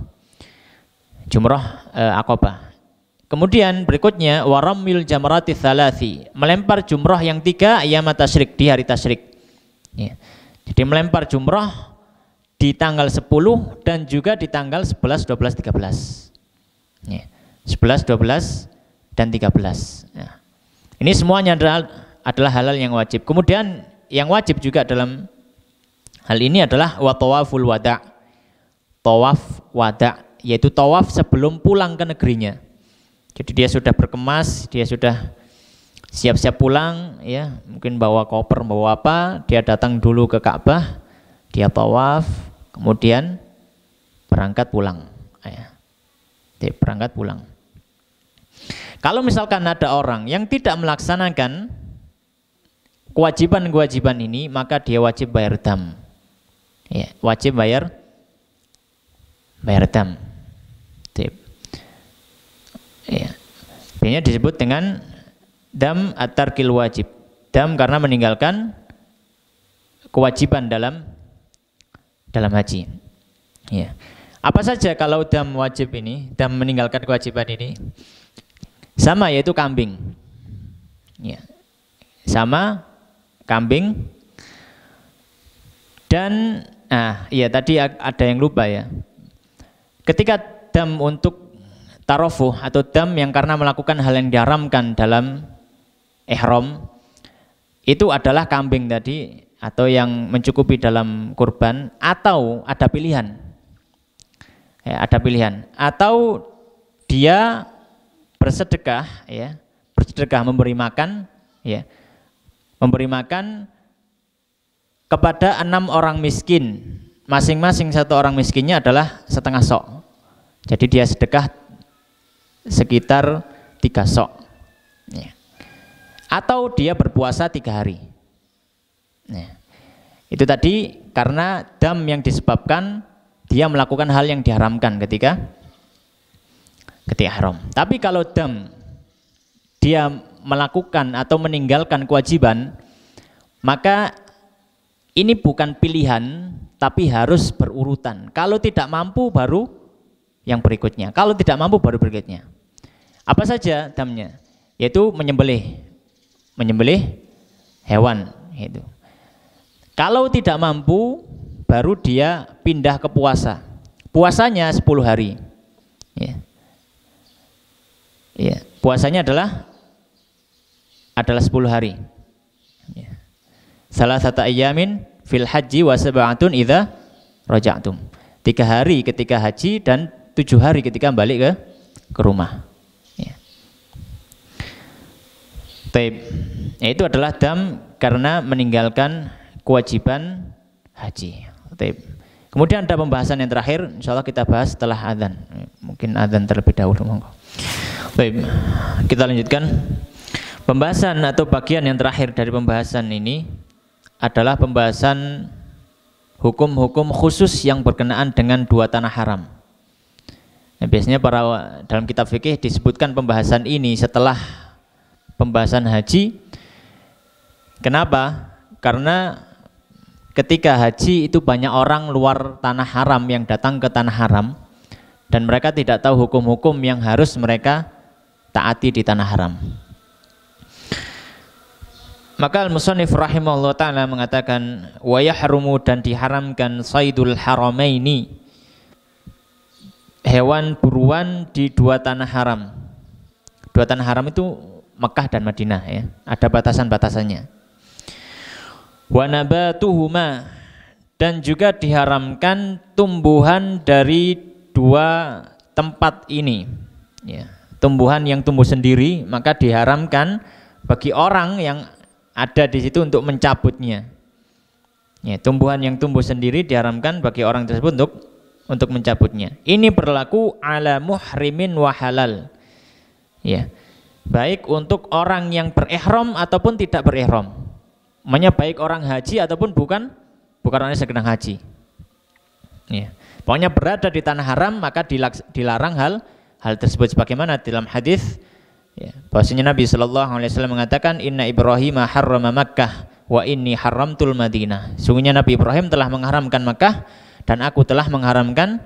aqabah. Kemudian berikutnya waramil jamrati tsalathi, melempar jumrah yang 3 ayyam tasyrik, di hari tasyrik. Ya. Jadi melempar jumrah di tanggal 10 dan juga di tanggal 11, 12, 13. Ya. 11, 12 dan 13. Ya. Ini semuanya adalah halal yang wajib. Kemudian yang wajib juga dalam hal ini adalah wa tawaful wada'. Tawaf wada', yaitu tawaf sebelum pulang ke negerinya. Jadi dia sudah berkemas, dia sudah siap-siap pulang, ya, mungkin bawa koper, bawa apa, dia datang dulu ke Ka'bah, dia tawaf, kemudian berangkat pulang, ya. Dia berangkat pulang. Kalau misalkan ada orang yang tidak melaksanakan kewajiban-kewajiban ini, maka dia wajib bayar dam, ya, wajib bayar dam. Ya. Ini disebut dengan dam at-tarkil wajib. Dam karena meninggalkan kewajiban dalam haji. Ya. Apa saja kalau dam wajib ini, dam meninggalkan kewajiban ini? Sama, yaitu kambing. Ya. Sama kambing. Dan iya tadi ada yang lupa ya. Ketika dam untuk tarofuh atau dam yang karena melakukan hal yang diharamkan dalam ihram, itu adalah kambing tadi, atau yang mencukupi dalam kurban, atau ada pilihan, ya, ada pilihan, atau dia bersedekah, ya, bersedekah memberi makan, ya, memberi makan kepada 6 orang miskin, masing-masing satu orang miskinnya adalah setengah sok. Jadi dia sedekah sekitar 3 sok, ya. Atau dia berpuasa 3 hari. Nah, itu tadi karena dam yang disebabkan dia melakukan hal yang diharamkan ketika haram. Tapi kalau dam dia melakukan atau meninggalkan kewajiban, maka ini bukan pilihan, tapi harus berurutan. Kalau tidak mampu baru yang berikutnya. Kalau tidak mampu baru berikutnya. Apa saja damnya? Yaitu menyembelih hewan. Itu. Kalau tidak mampu, baru dia pindah ke puasa. Puasanya 10 hari. Ya. Ya. Puasanya adalah 10 hari. Ya. Salah satu ayyamin fil haji wa sab'atun idza raja'tum. 3 hari ketika haji dan 7 hari ketika balik ke rumah. Ya, itu adalah dam karena meninggalkan kewajiban haji. Kemudian ada pembahasan yang terakhir, insya Allah kita bahas setelah adzan. Mungkin adzan terlebih dahulu. Baik, kita lanjutkan. Pembahasan atau bagian yang terakhir dari pembahasan ini adalah pembahasan hukum-hukum khusus yang berkenaan dengan 2 tanah haram. Nah, biasanya dalam kitab fikih disebutkan pembahasan ini setelah pembahasan haji. Kenapa? Karena ketika haji itu banyak orang luar tanah haram yang datang ke tanah haram, dan mereka tidak tahu hukum-hukum yang harus mereka taati di tanah haram. Maka al-musannif rahimahullah ta'ala mengatakan wa yahrumu, dan diharamkan saydul haramaini, hewan buruan di 2 tanah haram. 2 tanah haram itu Mekah dan Madinah, ya. Ada batasan-batasannya. Wa nabatuhuma, dan juga diharamkan tumbuhan dari 2 tempat ini, ya. Tumbuhan yang tumbuh sendiri, maka diharamkan bagi orang yang ada di situ untuk mencabutnya. Ya, tumbuhan yang tumbuh sendiri diharamkan bagi orang tersebut untuk mencabutnya. Ini berlaku ala muhrimin wa halal. Ya. Baik untuk orang yang berihram ataupun tidak berihram. Makanya baik orang haji ataupun bukan orang yang sedang haji. Ya. Pokoknya berada di tanah haram maka dilarang hal tersebut, sebagaimana dalam hadis, ya, bahwasanya Nabi SAW mengatakan inna Ibrahim harrama Makkah wa inni haramtul Madinah. Sungguhnya Nabi Ibrahim telah mengharamkan Makkah dan aku telah mengharamkan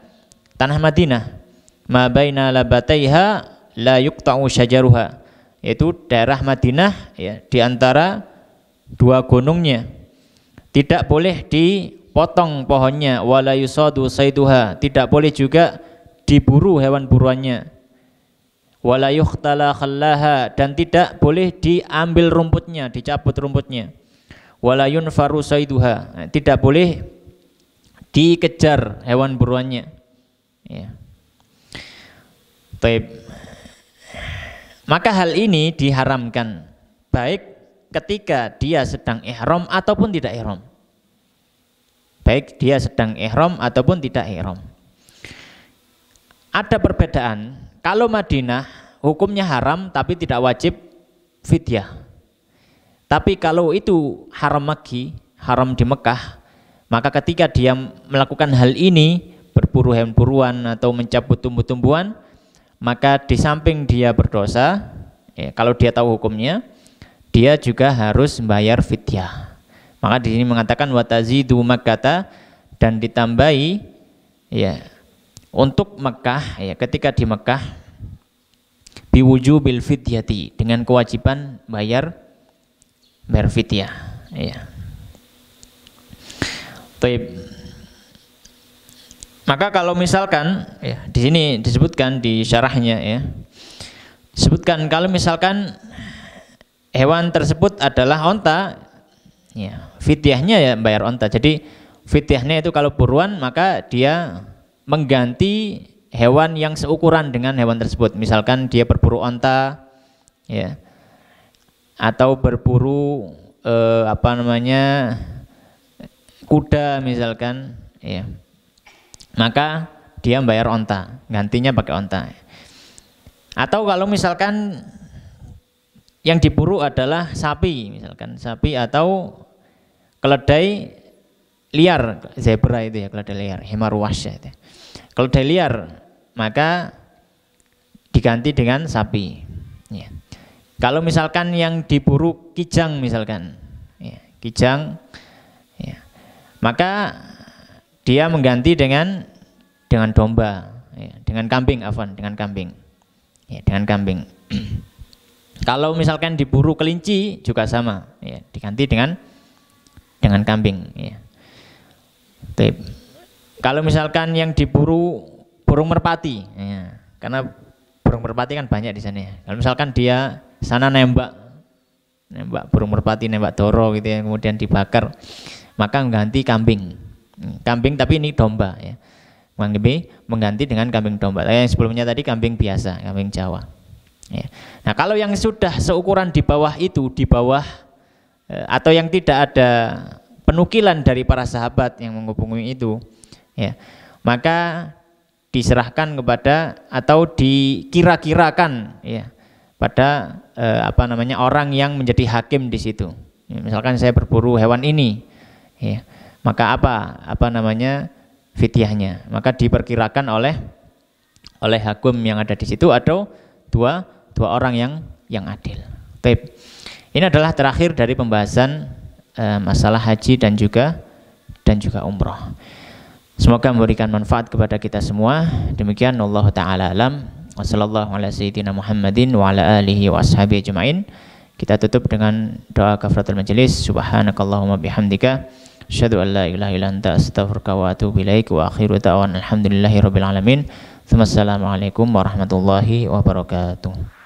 tanah Madinah. Ma baina labataiha la yuqta'u syajaruha, yaitu daerah Madinah ya, di antara dua gunungnya tidak boleh dipotong pohonnya, wala yusadu saiduha, tidak boleh juga diburu hewan buruannya, wala yuhtala khallaha, dan tidak boleh diambil rumputnya, dicabut rumputnya, wala yunfaru saiduha, tidak boleh dikejar hewan buruannya ya. Baik. Maka hal ini diharamkan baik ketika dia sedang ihram ataupun tidak ihram. Baik dia sedang ihram ataupun tidak ihram. Ada perbedaan. Kalau Madinah hukumnya haram tapi tidak wajib fidyah. Tapi kalau itu haram Makki, haram di Mekah, maka ketika dia melakukan hal ini, berburu hewan buruan atau mencabut tumbuh-tumbuhan, maka di samping dia berdosa ya, kalau dia tahu hukumnya, dia juga harus membayar fidyah. Maka di sini mengatakan watazidu Makkata, dan ditambahi ya untuk Mekah ya, ketika di Mekah biwujubil fidyati, dengan kewajiban bayar fidyah ya. Baik. Maka kalau misalkan ya, di sini disebutkan di syarahnya ya, disebutkan kalau misalkan hewan tersebut adalah onta ya, fidyahnya ya bayar onta. Jadi fidyahnya itu kalau buruan maka dia mengganti hewan yang seukuran dengan hewan tersebut. Misalkan dia berburu onta ya, atau berburu kuda misalkan ya, maka dia membayar onta, gantinya pakai onta. Atau kalau misalkan yang diburu adalah sapi, misalkan sapi atau keledai liar, zebra itu ya, keledai liar, himar wasya itu. Keledai liar, maka diganti dengan sapi ya. Kalau misalkan yang diburu kijang misalkan ya, kijang ya, maka dia mengganti dengan domba ya, dengan kambing, dengan kambing ya, dengan kambing. Kalau misalkan diburu kelinci juga sama ya, diganti dengan kambing ya. Kalau misalkan yang diburu burung merpati ya, karena burung merpati kan banyak di sana ya. Kalau misalkan dia sana nembak burung merpati, nembak doro gitu ya, kemudian dibakar, maka mengganti kambing tapi ini domba ya, mengganti dengan kambing domba. Yang sebelumnya tadi kambing biasa, kambing Jawa ya. Nah kalau yang sudah seukuran di bawah itu, di bawah atau yang tidak ada penukilan dari para sahabat yang menghubungi itu ya, maka diserahkan kepada atau dikira-kirakan ya pada orang yang menjadi hakim di situ ya. Misalkan saya berburu hewan ini ya, maka fidyahnya, maka diperkirakan oleh hakim yang ada di situ atau dua orang yang adil. Baik. Ini adalah terakhir dari pembahasan masalah haji dan juga umroh. Semoga memberikan manfaat kepada kita semua. Demikian, wallahu taala alam. Wassallallahu ala sayyidina Muhammadin wa ala alihi wa ashabihi ajmain. Kita tutup dengan doa kafaratul majelis. Subhanakallahumma bihamdika asyhadu an la ilaha illa anta astaghfiruka wa atubu ilaik, wa akhiru da'wana alhamdulillahirabbil alamin. Assalamualaikum warahmatullahi wabarakatuh.